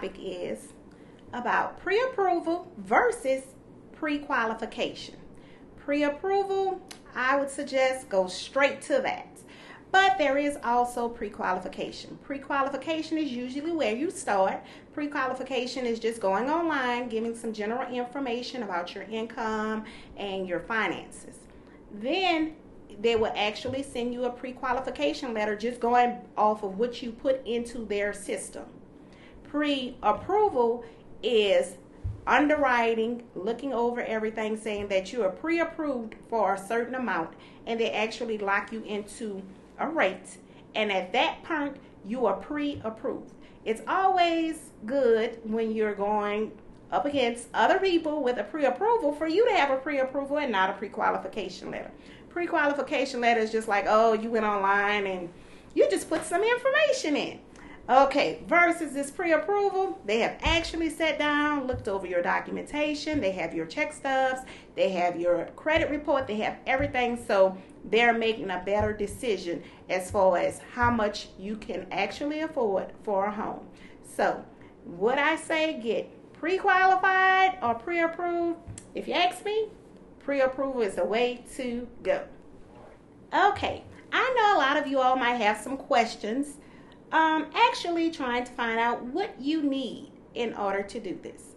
topic is about pre-approval versus pre-qualification. Pre-approval, I would suggest go straight to that. But there is also pre-qualification. Pre-qualification is usually where you start. Pre-qualification is just going online, giving some general information about your income and your finances. Then they will actually send you a pre-qualification letter just going off of what you put into their system. Pre-approval is underwriting, looking over everything, saying that you are pre-approved for a certain amount, and they actually lock you into a rate, and at that point you are pre-approved. It's always good when you're going up against other people with a pre-approval for you to have a pre-approval and not a pre-qualification letter. Pre-qualification letter is just like, oh, you went online and you just put some information in. Okay, versus this pre-approval, they have actually sat down, looked over your documentation, they have your check stubs, they have your credit report, they have everything, so they're making a better decision as far as how much you can actually afford for a home. So, would I say get pre-qualified or pre-approved? If you ask me, pre-approval is the way to go. Okay, I know a lot of you all might have some questions. Actually trying to find out what you need in order to do this.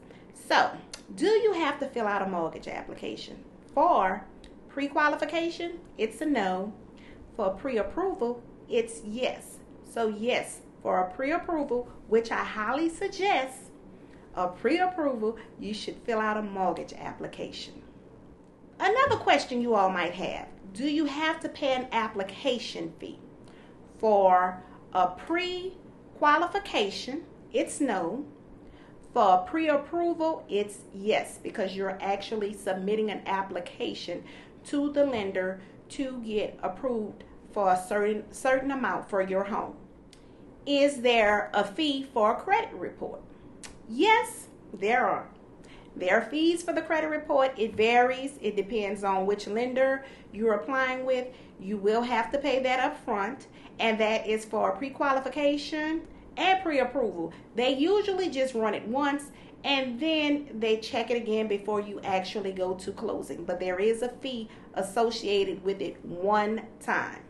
So, do you have to fill out a mortgage application? For pre-qualification, it's a no. For pre-approval, it's yes. So yes, for a pre-approval, which I highly suggest, a pre-approval, you should fill out a mortgage application. Another question you all might have, do you have to pay an application fee? For a pre-qualification, it's no. For a pre-approval, it's yes, because you're actually submitting an application to the lender to get approved for a certain amount for your home. Is there a fee for a credit report? Yes, there are. There are fees for the credit report. It varies. It depends on which lender you're applying with. You will have to pay that up front, and that is for pre-qualification and pre-approval. They usually just run it once, and then they check it again before you actually go to closing. But there is a fee associated with it one time.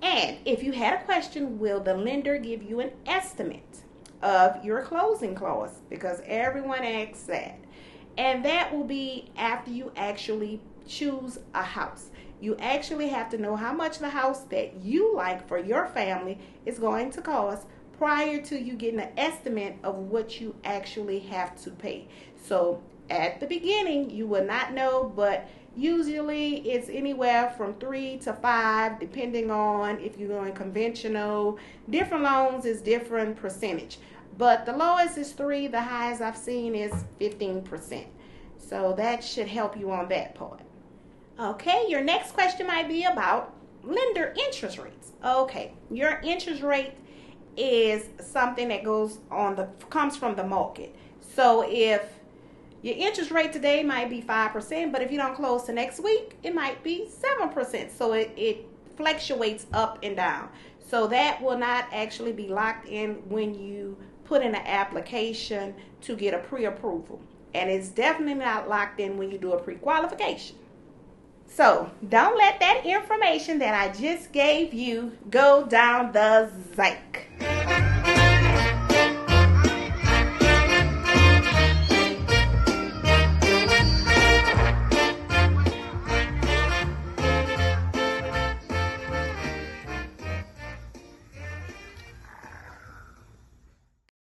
And if you had a question, will the lender give you an estimate of your closing costs? Because everyone asks that. And that will be after you actually choose a house. You actually have to know how much the house that you like for your family is going to cost prior to you getting an estimate of what you actually have to pay. So at the beginning, you will not know, but usually it's anywhere from 3 to 5, depending on if you're going conventional. Different loans is different percentage. But the lowest is 3, the highest I've seen is 15%. So that should help you on that part. Okay, your next question might be about lender interest rates. Okay, your interest rate is something that comes from the market. So if your interest rate today might be 5%, but if you don't close to next week, it might be 7%. So it fluctuates up and down. So that will not actually be locked in when you put in an application to get a pre-approval. And it's definitely not locked in when you do a pre-qualification. So don't let that information that I just gave you go down the zinc.